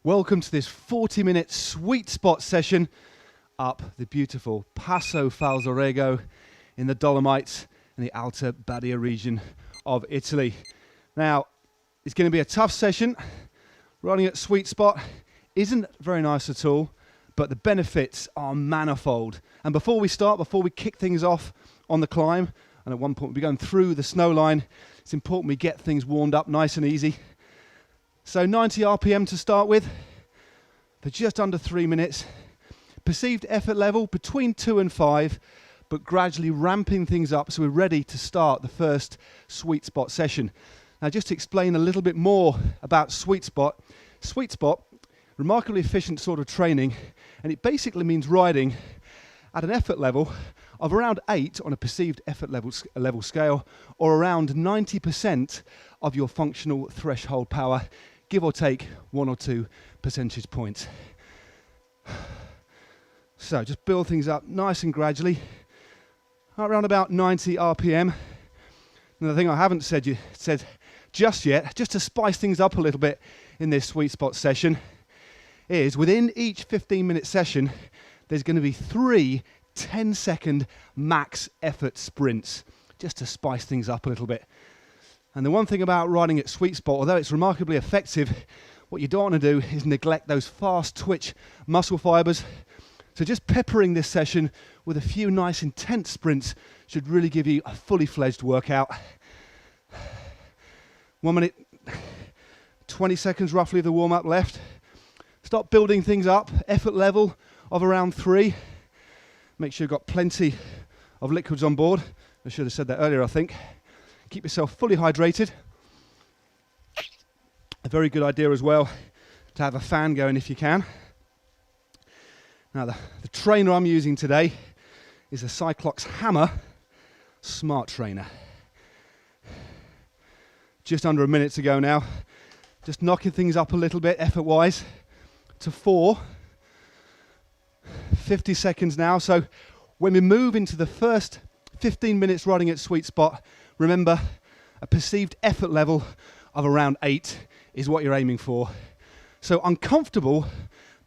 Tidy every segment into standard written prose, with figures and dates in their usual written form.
Welcome to this 40-minute sweet spot session up the beautiful Passo Falzarego in the Dolomites in the Alta Badia region of Italy. Now, it's going to be a tough session. Running at sweet spot isn't very nice at all, but the benefits are manifold. And before we kick things off on the climb, and at one point we'll be going through the snow line, it's important we get things warmed up nice and easy. So 90 RPM to start with, for just under 3 minutes. Perceived effort level between 2 and 5, but gradually ramping things up so we're ready to start the first sweet spot session. Now just to explain a little bit more about sweet spot. Sweet spot, remarkably efficient sort of training, and it basically means riding at an effort level of around 8 on a perceived effort level scale, or around 90% of your functional threshold power, give or take 1 or 2 percentage points. So just build things up nice and gradually, around about 90 RPM. Another thing I haven't said just yet, just to spice things up a little bit in this sweet spot session, is within each 15-minute session, there's going to be 3 10-second max effort sprints, just to spice things up a little bit. And the one thing about riding at sweet spot, although it's remarkably effective, what you don't want to do is neglect those fast twitch muscle fibers. So just peppering this session with a few nice intense sprints should really give you a fully fledged workout. 1 minute, 20 seconds roughly of the warm-up left. Start building things up, effort level of around 3. Make sure you've got plenty of liquids on board. I should have said that earlier, I think. Keep yourself fully hydrated. A very good idea as well to have a fan going if you can. Now the trainer I'm using today is a Cyclox Hammer Smart Trainer. Just under a minute to go now. Just knocking things up a little bit effort-wise to 4. 50 seconds now. So when we move into the first 15 minutes riding at sweet spot, remember, a perceived effort level of around 8 is what you're aiming for. So uncomfortable,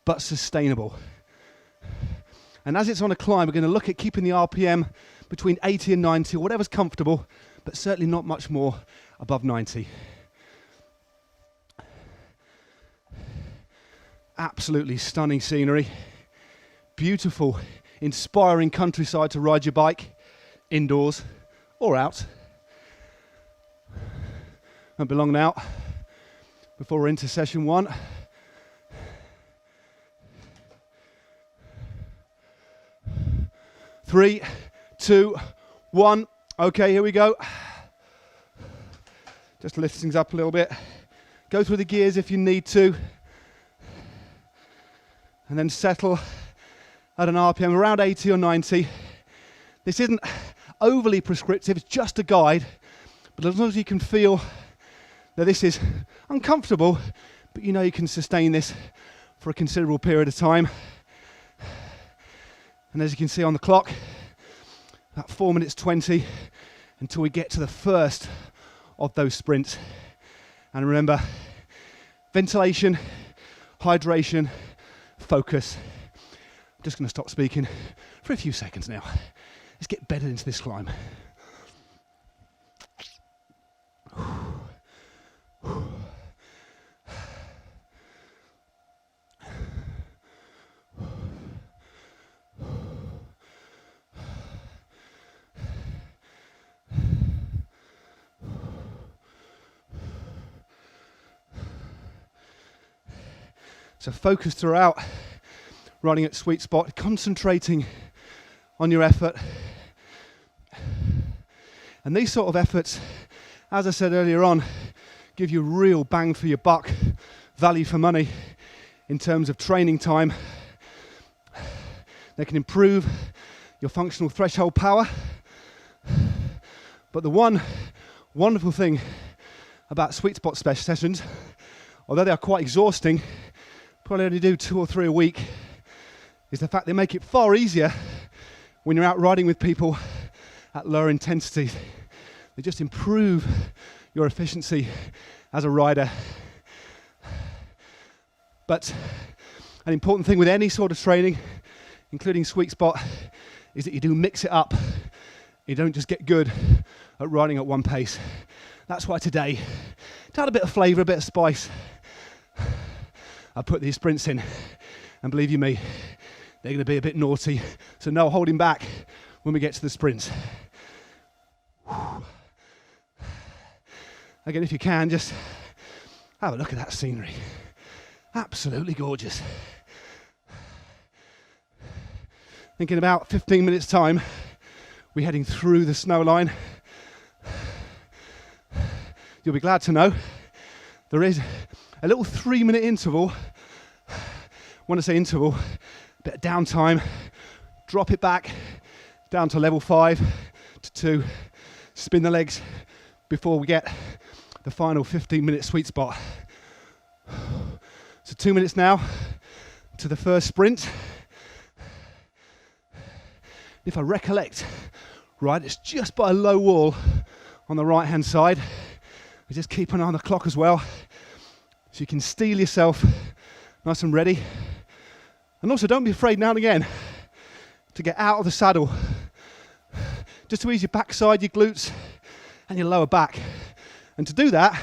but sustainable. And as it's on a climb, we're going to look at keeping the RPM between 80 and 90, or whatever's comfortable, but certainly not much more above 90. Absolutely stunning scenery. Beautiful, inspiring countryside to ride your bike, indoors or out. Won't be long now before we're into session 1. Three, 2, 1. Okay, here we go. Just lift things up a little bit. Go through the gears if you need to. And then settle at an RPM around 80 or 90. This isn't overly prescriptive, it's just a guide. But as long as you can feel that this is uncomfortable, but you know you can sustain this for a considerable period of time. And as you can see on the clock, about 4 minutes 20 until we get to the first of those sprints. And remember, ventilation, hydration, focus. I'm just going to stop speaking for a few seconds now. Let's get bedded into this climb. So focus throughout, running at sweet spot, concentrating on your effort. And these sort of efforts, as I said earlier on, give you real bang for your buck, value for money in terms of training time. They can improve your functional threshold power. But the one wonderful thing about sweet spot special sessions, although they are quite exhausting, probably only do 2 or 3 a week, is the fact they make it far easier when you're out riding with people at lower intensity. They just improve your efficiency as a rider. But an important thing with any sort of training, including sweet spot, is that you do mix it up. You don't just get good at riding at one pace. That's why today, to add a bit of flavour, a bit of spice, I put these sprints in. And believe you me, they're going to be a bit naughty. So no holding back when we get to the sprints. Again, if you can, just have a look at that scenery. Absolutely gorgeous. Thinking about 15 minutes time, we're heading through the snow line. You'll be glad to know there is a little 3-minute interval. When I say interval, a bit of downtime, drop it back down to level 5 to 2, spin the legs before we get the final 15-minute sweet spot. So 2 minutes now to the first sprint. If I recollect, right, it's just by a low wall on the right hand side. We just keep an eye on the clock as well, so you can steel yourself nice and ready. And also don't be afraid now and again to get out of the saddle, just to ease your backside, your glutes and your lower back. And to do that,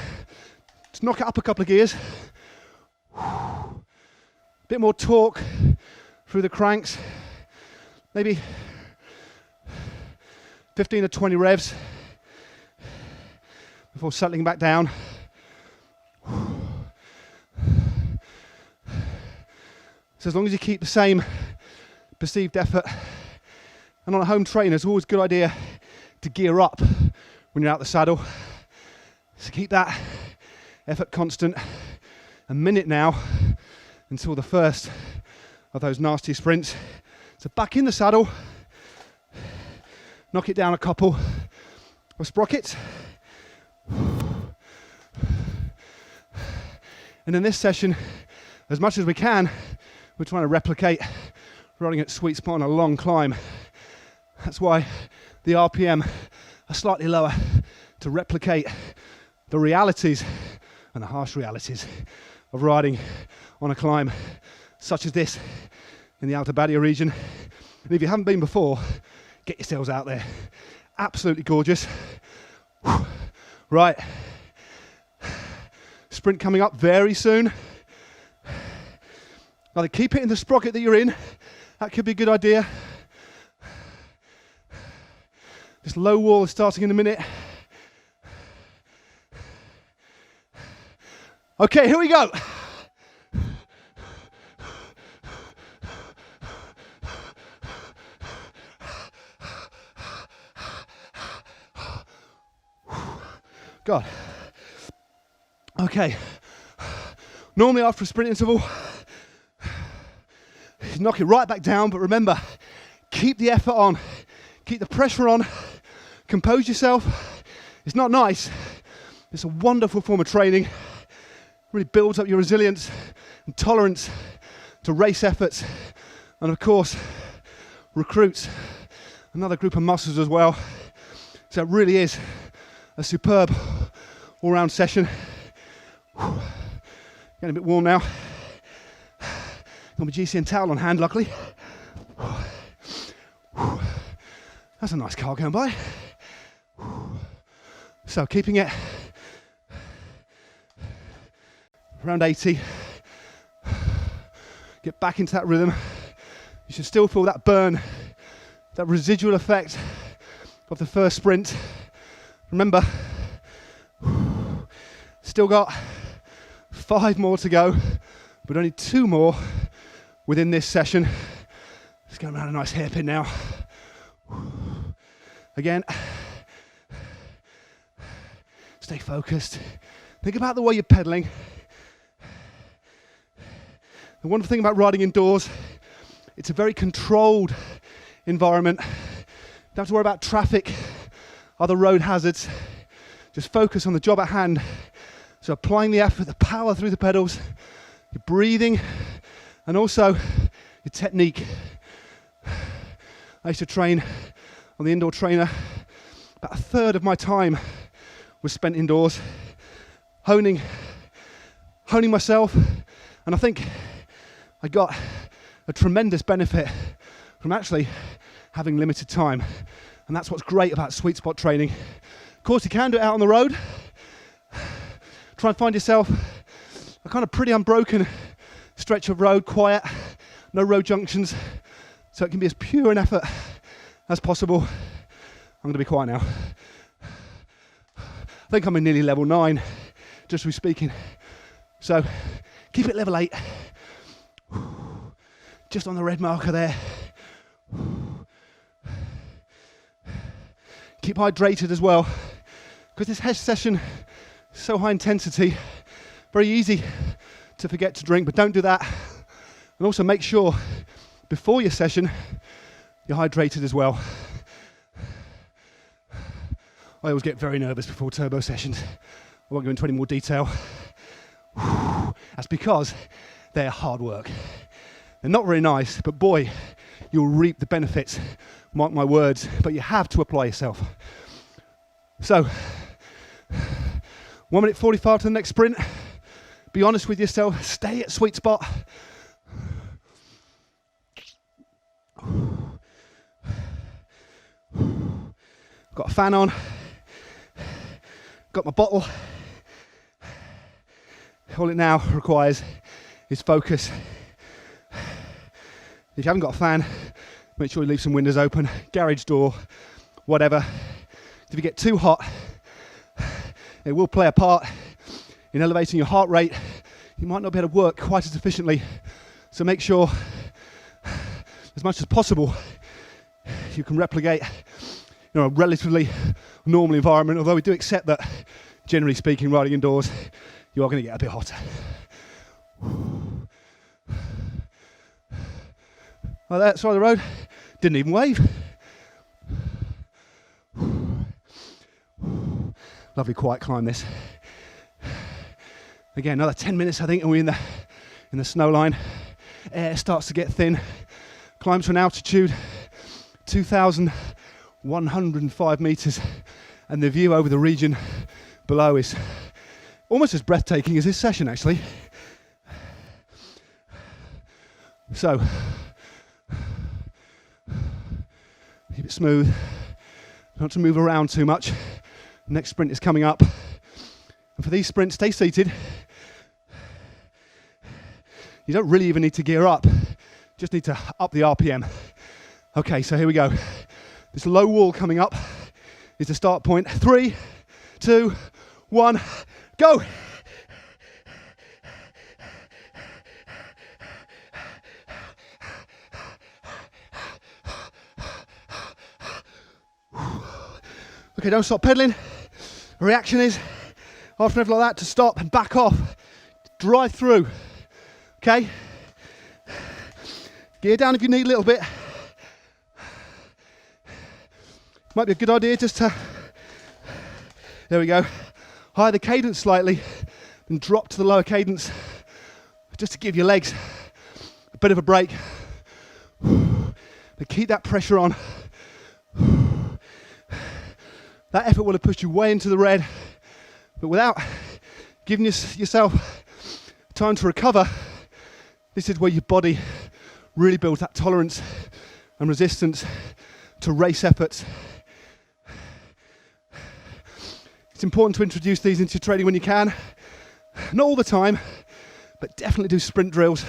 just knock it up a couple of gears. A bit more torque through the cranks, maybe 15 or 20 revs before settling back down. So as long as you keep the same perceived effort, and on a home trainer, it's always a good idea to gear up when you're out the saddle. So keep that effort constant. A minute now until the first of those nasty sprints. So back in the saddle, knock it down a couple of sprockets. And in this session, as much as we can, we're trying to replicate riding at sweet spot on a long climb. That's why the RPM are slightly lower, to replicate the realities and the harsh realities of riding on a climb such as this in the Alta Badia region. And if you haven't been before, get yourselves out there. Absolutely gorgeous. Right, sprint coming up very soon. Either keep it in the sprocket that you're in, that could be a good idea. This low wall is starting in a minute. Okay, here we go. God. Okay. Normally after a sprint interval, you knock it right back down, but remember, keep the effort on, keep the pressure on, compose yourself. It's not nice. It's a wonderful form of training. It really builds up your resilience and tolerance to race efforts, and of course, recruits another group of muscles as well. So it really is a superb all-round session. Getting a bit warm now. Got my GCN towel on hand, luckily. That's a nice car going by. So keeping it around 80. Get back into that rhythm. You should still feel that burn, that residual effect of the first sprint. Remember, still got 5 more to go, but only 2 more within this session. Let's go around a nice hairpin now. Again, stay focused. Think about the way you're pedaling. The wonderful thing about riding indoors, it's a very controlled environment. You don't have to worry about traffic, other road hazards. Just focus on the job at hand. So applying the effort, the power through the pedals, your breathing, and also your technique. I used to train on the indoor trainer. About a third of my time was spent indoors, honing myself And I think I got a tremendous benefit from actually having limited time. And that's what's great about sweet spot training. Of course, you can do it out on the road. Try and find yourself a kind of pretty unbroken stretch of road, quiet, no road junctions, so it can be as pure an effort as possible. I'm going to be quiet now. I think I'm in nearly level 9, just through speaking. So keep it level 8. Just on the red marker there. Keep hydrated as well, because this HIIT session is so high intensity, very easy to forget to drink, but don't do that. And also make sure before your session you're hydrated as well. I always get very nervous before turbo sessions. I won't go into any more detail. That's because they're hard work. They're not very nice, but boy, you'll reap the benefits. Mark my words, but you have to apply yourself. So, 1 minute 45 to the next sprint. Be honest with yourself, stay at sweet spot. Got a fan on, got my bottle. All it now requires is focus. If you haven't got a fan, make sure you leave some windows open, garage door, whatever. If you get too hot, it will play a part in elevating your heart rate. You might not be able to work quite as efficiently. So make sure, as much as possible, you can replicate a relatively normal environment, although we do accept that, generally speaking, riding indoors, you are going to get a bit hotter. Like that, side of the road, didn't even wave. Lovely quiet climb this. Again, another 10 minutes I think, and we're in the snow line. Air starts to get thin. Climb to an altitude 2,105 meters, and the view over the region below is almost as breathtaking as this session actually. So keep it smooth, not to move around too much. Next sprint is coming up, and for these sprints, stay seated. You don't really even need to gear up, just need to up the RPM. Okay, so here we go. This low wall coming up is the start point. 3, 2, 1, go! Okay, don't stop pedaling. The reaction is, after anything like that, to stop and back off. Drive through. Okay? Gear down if you need a little bit. Might be a good idea just to, there we go, higher the cadence slightly and drop to the lower cadence, just to give your legs a bit of a break. But keep that pressure on. That effort will have pushed you way into the red, but without giving yourself time to recover, this is where your body really builds that tolerance and resistance to race efforts. It's important to introduce these into your training when you can. Not all the time, but definitely do sprint drills.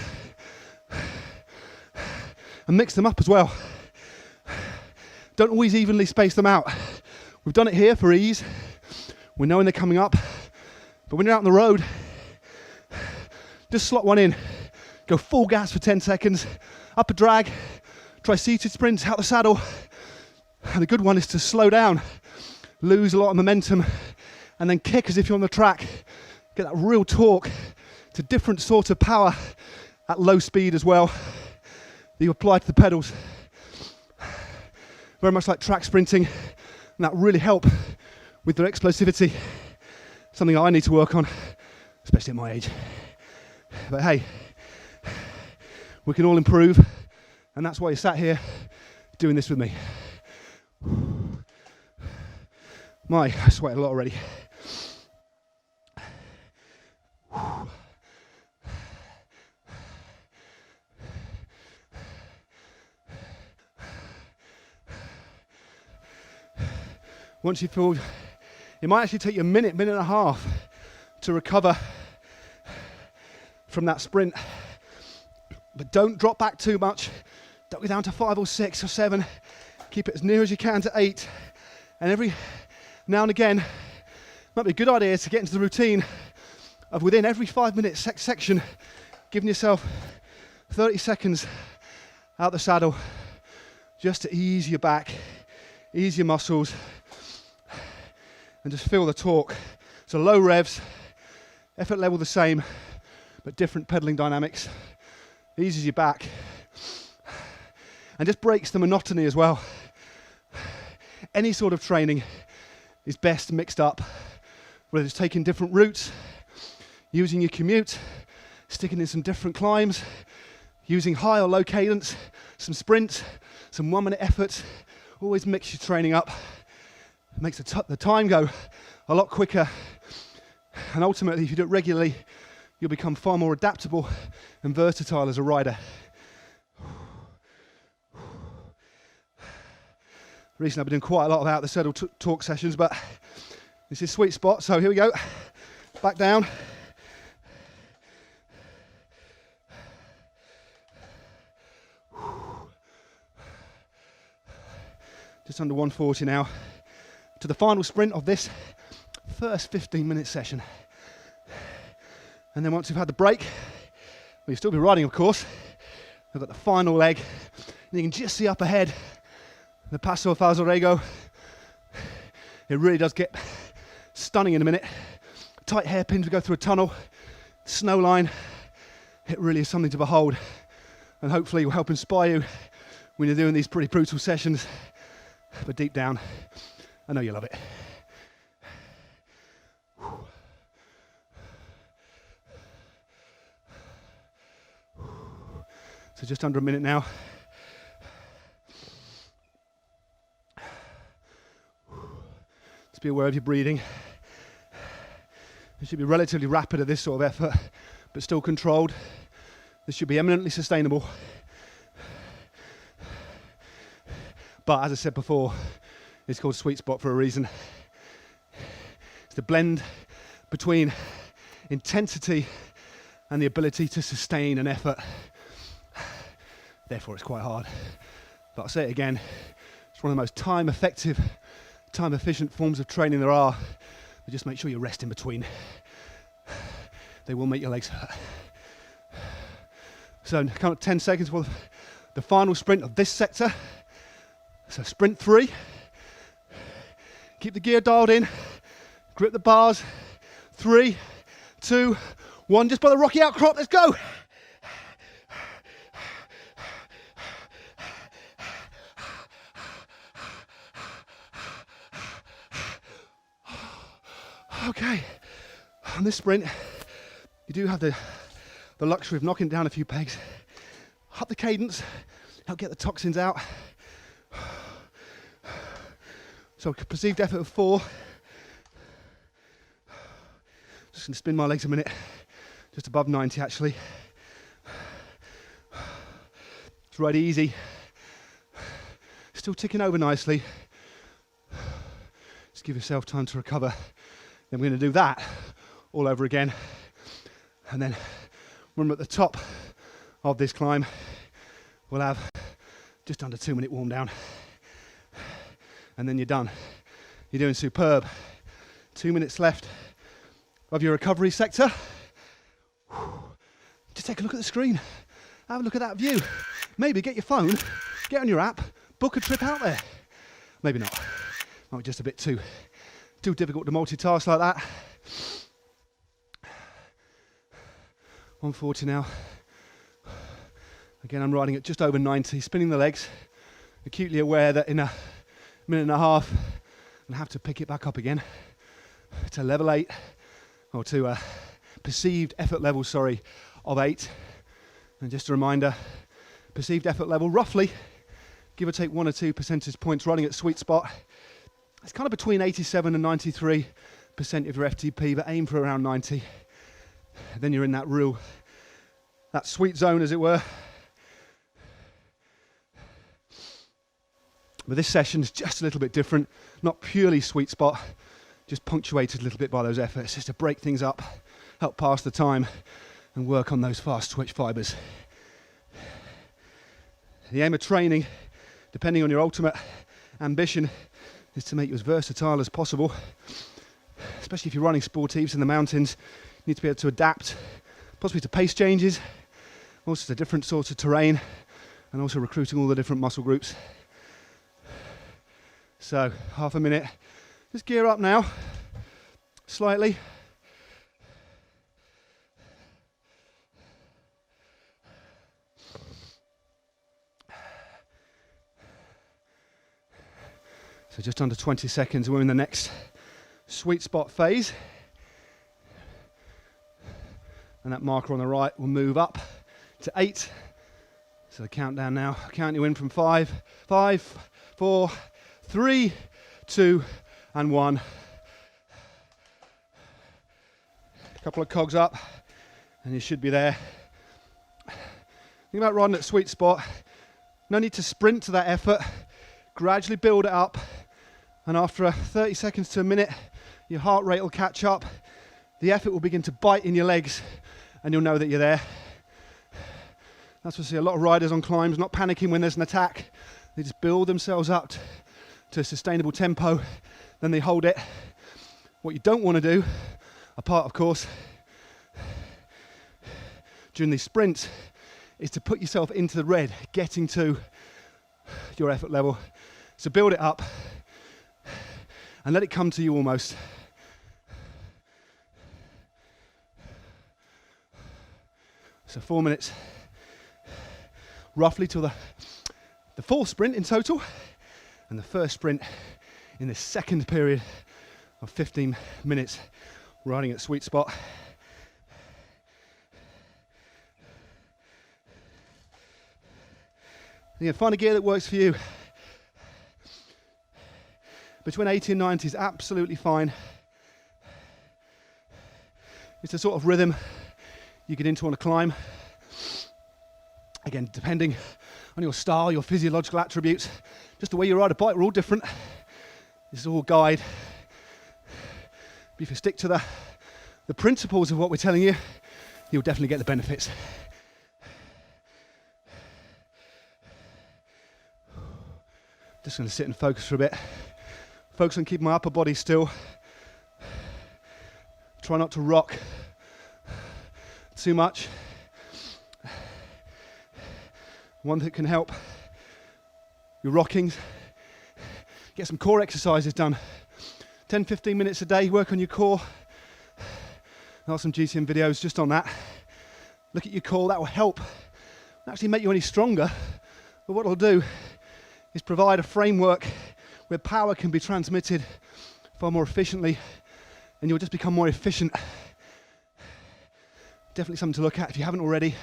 And mix them up as well. Don't always evenly space them out. We've done it here for ease. We know when they're coming up. But when you're out on the road, just slot one in. Go full gas for 10 seconds. Up a drag. Try seated sprints out the saddle. And the good one is to slow down. Lose a lot of momentum. And then kick as if you're on the track. Get that real torque. It's a different sort of power at low speed as well that you apply to the pedals. Very much like track sprinting. And that really help with their explosivity. Something I need to work on, especially at my age. But hey, we can all improve. And that's why you're sat here doing this with me. I sweat a lot already. Once you feel, it might actually take you a minute, minute and a half to recover from that sprint. But don't drop back too much. Don't go down to 5 or 6 or 7. Keep it as near as you can to 8. And every now and again, might be a good idea to get into the routine of within every 5-minute section, giving yourself 30 seconds out the saddle, just to ease your back, ease your muscles, and just feel the torque. So low revs, effort level the same, but different pedaling dynamics. Eases your back, and just breaks the monotony as well. Any sort of training is best mixed up, whether it's taking different routes, using your commute, sticking in some different climbs, using high or low cadence, some sprints, some 1-minute efforts. Always mix your training up. It makes the time go a lot quicker, and ultimately, if you do it regularly, you'll become far more adaptable and versatile as a rider. Recently, I've been doing quite a lot of out the saddle talk sessions, but this is sweet spot, so here we go. Back down. Just under 140 now, to the final sprint of this first 15-minute session. And then once you've had the break, well, you'll still be riding, of course. We've got the final leg, and you can just see up ahead the Paso Falzarego. It really does get stunning in a minute. Tight hairpins, we go through a tunnel, snow line. It really is something to behold, and hopefully will help inspire you when you're doing these pretty brutal sessions. But deep down, I know you love it. So just under a minute now. Just be aware of your breathing. It should be relatively rapid at this sort of effort, but still controlled. This should be eminently sustainable. But as I said before, it's called sweet spot for a reason. It's the blend between intensity and the ability to sustain an effort. Therefore, it's quite hard. But I'll say it again, it's one of the most time-effective, time-efficient forms of training there are. But just make sure you rest in between. They will make your legs hurt. So, count of 10 seconds for the final sprint of this sector. So, sprint 3. Keep the gear dialed in. Grip the bars. 3, 2, 1. Just by the rocky outcrop. Let's go. Okay, on this sprint, you do have the luxury of knocking down a few pegs. Up the cadence, help get the toxins out. So perceived effort of 4. Just gonna spin my legs a minute, just above 90 actually. It's right easy. Still ticking over nicely. Just give yourself time to recover. Then we're going to do that all over again. And then when we're at the top of this climb, we'll have just under 2-minute warm down. And then you're done. You're doing superb. 2 minutes left of your recovery sector. Just take a look at the screen. Have a look at that view. Maybe get your phone, get on your app, book a trip out there. Maybe not. Might be just a bit too difficult to multitask like that. 140 now. Again, I'm riding at just over 90, spinning the legs, acutely aware that in a minute and a half, I'll have to pick it back up again to level 8, or to a perceived effort level, of 8. And just a reminder, perceived effort level, roughly, give or take 1 or 2 percentage points, running at sweet spot. It's kind of between 87 and 93% of your FTP, but aim for around 90. Then you're in that sweet zone, as it were. But this session is just a little bit different, not purely sweet spot, just punctuated a little bit by those efforts, just to break things up, help pass the time, and work on those fast twitch fibers. The aim of training, depending on your ultimate ambition, is to make you as versatile as possible. Especially if you're running sportives in the mountains, you need to be able to adapt, possibly to pace changes, also to different sorts of terrain, and also recruiting all the different muscle groups. So, half a minute. Just gear up now, slightly. So just under 20 seconds, we're in the next sweet spot phase. And that marker on the right will move up to 8. So the countdown now. I'll count you in from 5, 4, 3, 2, and 1. A couple of cogs up, and you should be there. Think about riding at sweet spot. No need to sprint to that effort. Gradually build it up, and after 30 seconds to a minute, your heart rate will catch up. The effort will begin to bite in your legs, and you'll know that you're there. That's what I see a lot of riders on climbs, not panicking when there's an attack. They just build themselves up to a sustainable tempo, then they hold it. What you don't want to do, apart of course, during these sprints, is to put yourself into the red, getting to your effort level. So build it up and let it come to you almost. So 4 minutes, roughly till the fourth sprint in total, and the first sprint in the second period of 15 minutes riding at sweet spot. Again, find a gear that works for you. Between 80 and 90 is absolutely fine. It's a sort of rhythm you get into on a climb. Again, depending on your style, your physiological attributes, just the way you ride a bike, we're all different. This is all guide. But if you stick to the principles of what we're telling you, you'll definitely get the benefits. Just going to sit and focus for a bit. Focus on keeping my upper body still. Try not to rock too much. One that can help your rockings, get some core exercises done. 10-15 minutes a day, work on your core. There are some GTM videos just on that. Look at your core, that will help. Not actually make you any stronger, but what it'll do is provide a framework where power can be transmitted far more efficiently, and you'll just become more efficient. Definitely something to look at if you haven't already.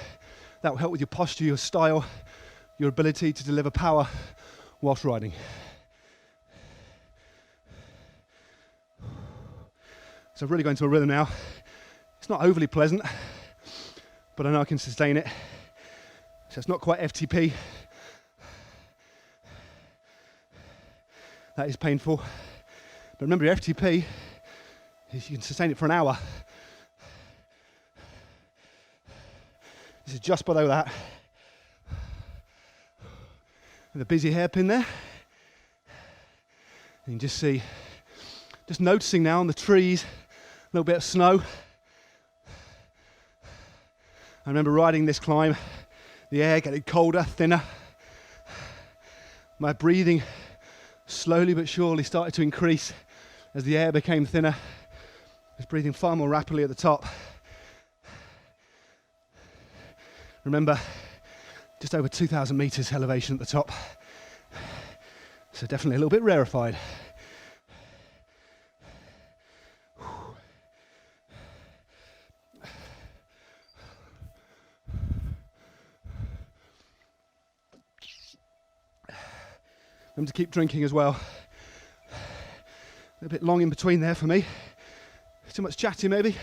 That will help with your posture, your style, your ability to deliver power whilst riding. So I've really got into a rhythm now. It's not overly pleasant, but I know I can sustain it. So it's not quite FTP. That is painful. But remember, your FTP is you can sustain it for an hour. This is just below that. With a busy hairpin there. You can just see, just noticing now on the trees, a little bit of snow. I remember riding this climb, the air getting colder, thinner. My breathing slowly but surely started to increase as the air became thinner. I was breathing far more rapidly at the top. Remember, just over 2,000 meters elevation at the top. So definitely a little bit rarefied. Remember to keep drinking as well. A bit long in between there for me. Too much chatting maybe.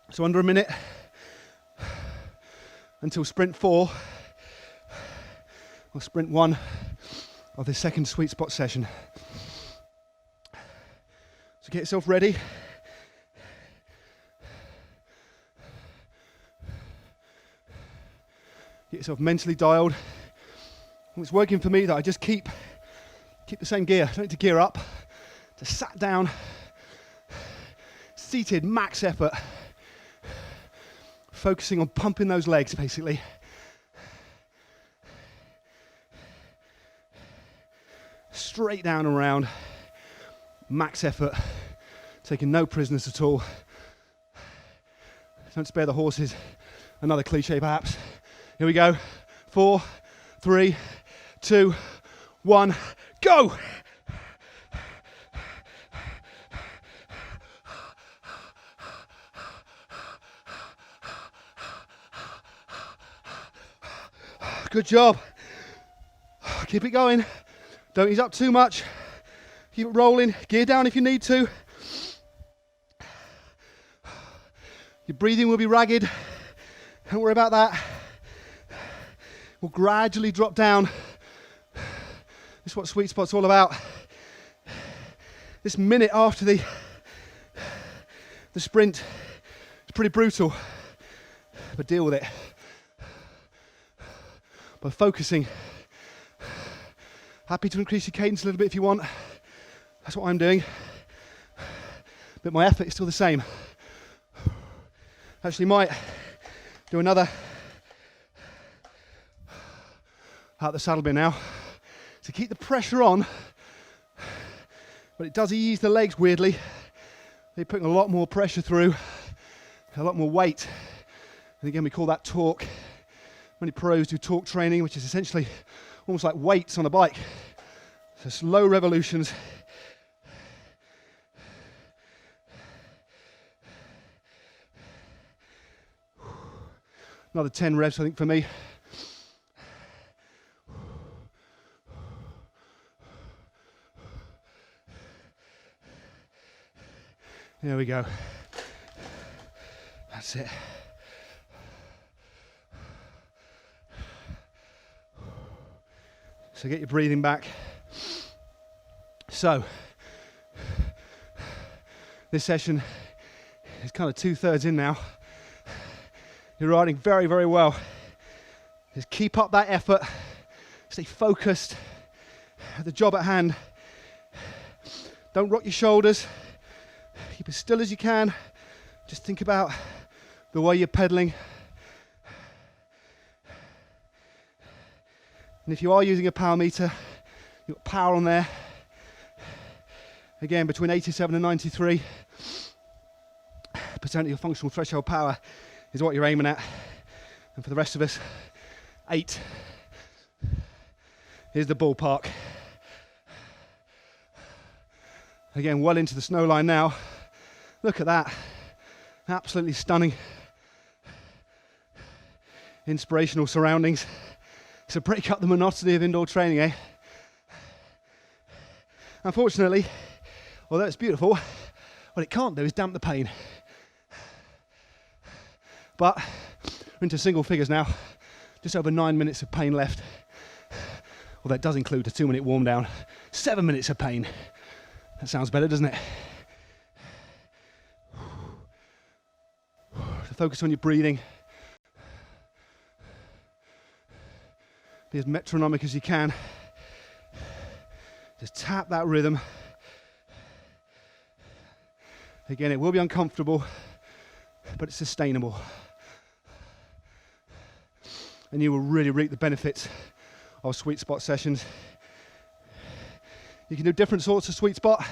So under a minute until sprint 4 or sprint 1 of this second sweet spot session. So get yourself ready. Get yourself mentally dialed. And it's working for me that I just keep the same gear. I don't need to gear up. Just sat down, seated, max effort, focusing on pumping those legs basically. Straight down and round, max effort, taking no prisoners at all. Don't spare the horses, another cliche perhaps. Here we go, 4, 3, 2, 1, go! Good job. Keep it going. Don't ease up too much. Keep it rolling. Gear down if you need to. Your breathing will be ragged. Don't worry about that. We'll gradually drop down. This is what sweet spot's all about. This minute after the sprint is pretty brutal, but deal with it by focusing. Happy to increase your cadence a little bit if you want. That's what I'm doing. But my effort is still the same. Actually might do another out the saddle bit now to keep the pressure on, but it does ease the legs weirdly. They're putting a lot more pressure through, a lot more weight. And again, we call that torque. Many pros do torque training, which is essentially almost like weights on a bike. So slow revolutions. Another 10 reps, I think, for me. There we go. That's it. So get your breathing back. So, this session is kind of 2/3 in now. You're riding very, very well. Just keep up that effort. Stay focused at the job at hand. Don't rock your shoulders. Keep as still as you can. Just think about the way you're pedaling. And if you are using a power meter, you've got power on there. Again, between 87 and 93% of your functional threshold power is what you're aiming at. And for the rest of us, 8. Here's the ballpark. Again, well into the snow line now. Look at that. Absolutely stunning. Inspirational surroundings. So break up the monotony of indoor training, eh? Unfortunately, although it's beautiful, what it can't do is damp the pain. But we're into single figures now. Just over 9 minutes of pain left. Well, that does include a 2-minute warm down. 7 minutes of pain. That sounds better, doesn't it? So focus on your breathing. Be as metronomic as you can. Just tap that rhythm. Again, it will be uncomfortable, but it's sustainable. And you will really reap the benefits of sweet spot sessions. You can do different sorts of sweet spot.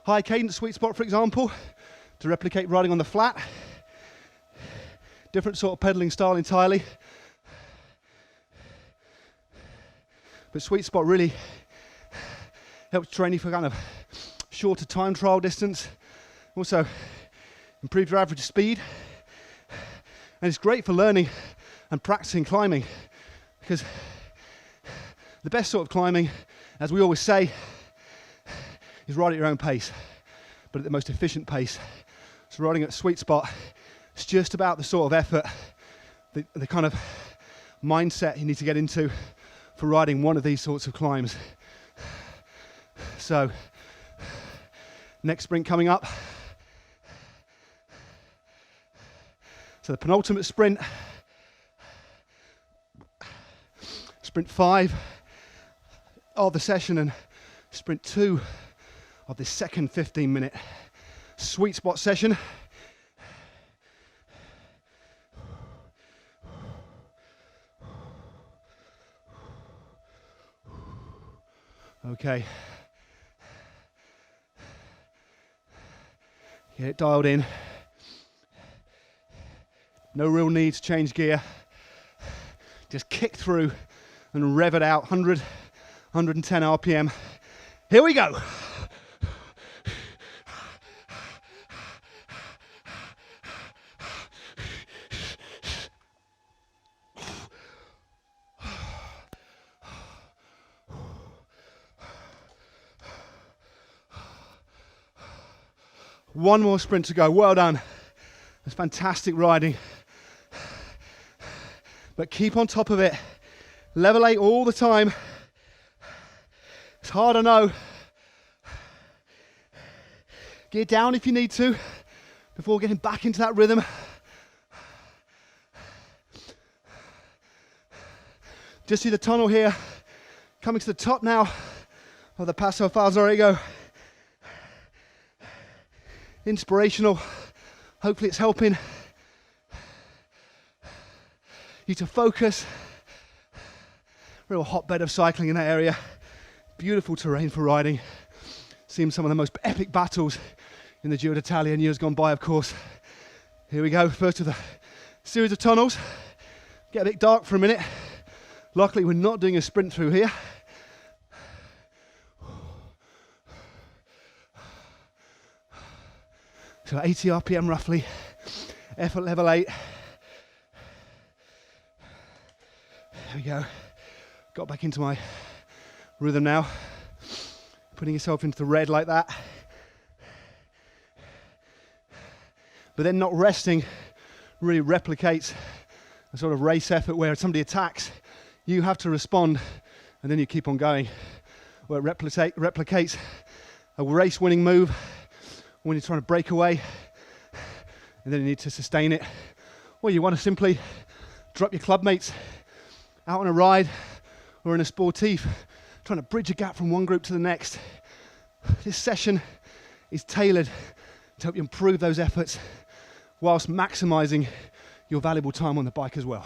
High cadence sweet spot, for example, to replicate riding on the flat. Different sort of pedaling style entirely. But sweet spot really helps train you for kind of shorter time trial distance. Also improve your average speed. And it's great for learning and practicing climbing, because the best sort of climbing, as we always say, is ride at your own pace, but at the most efficient pace. So riding at sweet spot It's just about the sort of effort, the kind of mindset you need to get into for riding one of these sorts of climbs. So, next sprint coming up. So the penultimate sprint, sprint 5 of the session and sprint 2 of the second 15-minute sweet spot session. Okay. Get it dialed in. No real need to change gear. Just kick through and rev it out. 100, 110 RPM. Here we go. One more sprint to go. Well done. It's fantastic riding. But keep on top of it. Level 8 all the time. It's hard, I know. Gear down if you need to before getting back into that rhythm. Just see the tunnel here. Coming to the top now of the Paso Falzarego. Inspirational. Hopefully it's helping you to focus. Real hotbed of cycling in that area. Beautiful terrain for riding. Seen some of the most epic battles in the Giro d'Italia in years gone by, of course. Here we go, first of the series of tunnels. Get a bit dark for a minute. Luckily we're not doing a sprint through here. So 80 RPM roughly, effort level 8. There we go. Got back into my rhythm now. Putting yourself into the red like that. But then not resting really replicates a sort of race effort where somebody attacks, you have to respond, and then you keep on going. Where it replicates a race-winning move when you're trying to break away, and then you need to sustain it. Or you want to simply drop your club mates out on a ride or in a sportif, trying to bridge a gap from one group to the next. This session is tailored to help you improve those efforts whilst maximizing your valuable time on the bike as well.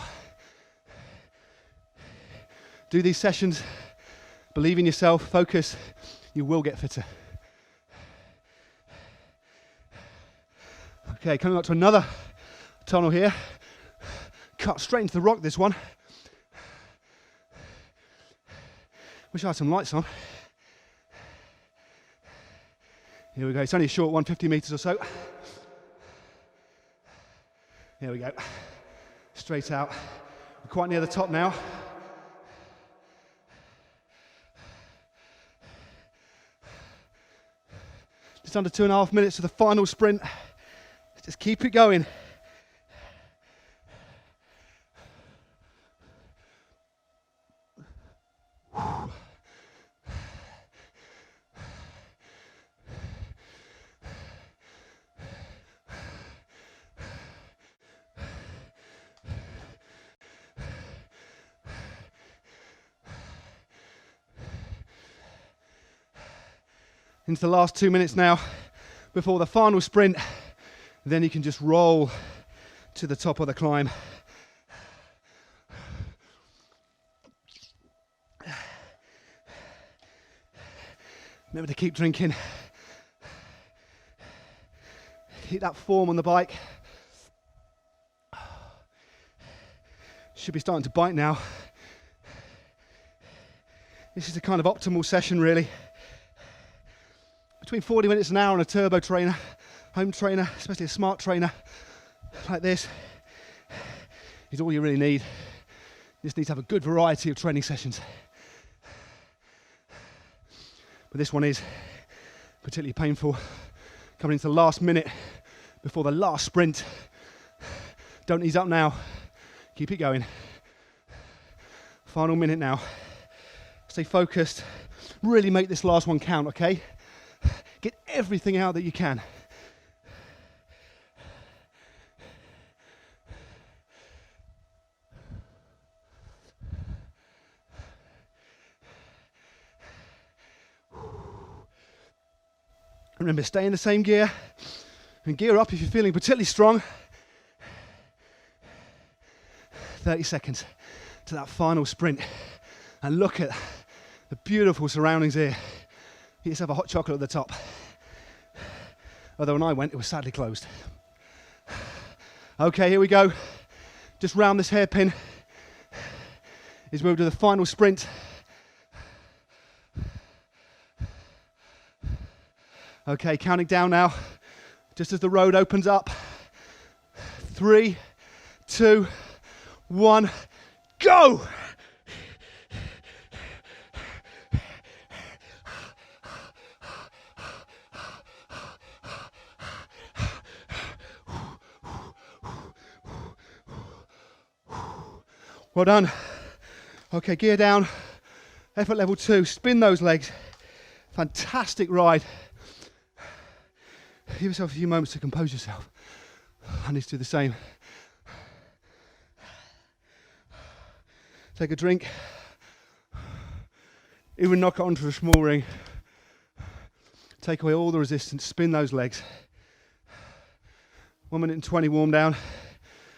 Do these sessions, believe in yourself, focus, you will get fitter. Okay, coming up to another tunnel here. Cut straight into the rock, this one. Wish I had some lights on. Here we go, it's only a short one, 50 meters or so. Here we go, straight out. We're quite near the top now. Just under 2.5 minutes to the final sprint. Just keep it going. Into the last 2 minutes now before the final sprint. Then you can just roll to the top of the climb. Remember to keep drinking. Keep that form on the bike. Should be starting to bite now. This is a kind of optimal session really. Between 40 minutes an hour on a turbo trainer, home trainer, especially a smart trainer like this, is all you really need. You just need to have a good variety of training sessions. But this one is particularly painful. Coming into the last minute before the last sprint. Don't ease up now. Keep it going. Final minute now. Stay focused. Really make this last one count, okay? Get everything out that you can. Remember, stay in the same gear and gear up if you're feeling particularly strong. 30 seconds to that final sprint. And look at the beautiful surroundings here. You just have a hot chocolate at the top. Although when I went, it was sadly closed. Okay, here we go. Just round this hairpin is where we'll do the final sprint. Okay, counting down now, just as the road opens up. 3, 2, 1, go! Well done. Okay, gear down. Effort level 2, spin those legs. Fantastic ride. Give yourself a few moments to compose yourself. I need to do the same. Take a drink. Even knock it onto a small ring. Take away all the resistance, spin those legs. 1 minute and 20 warm down.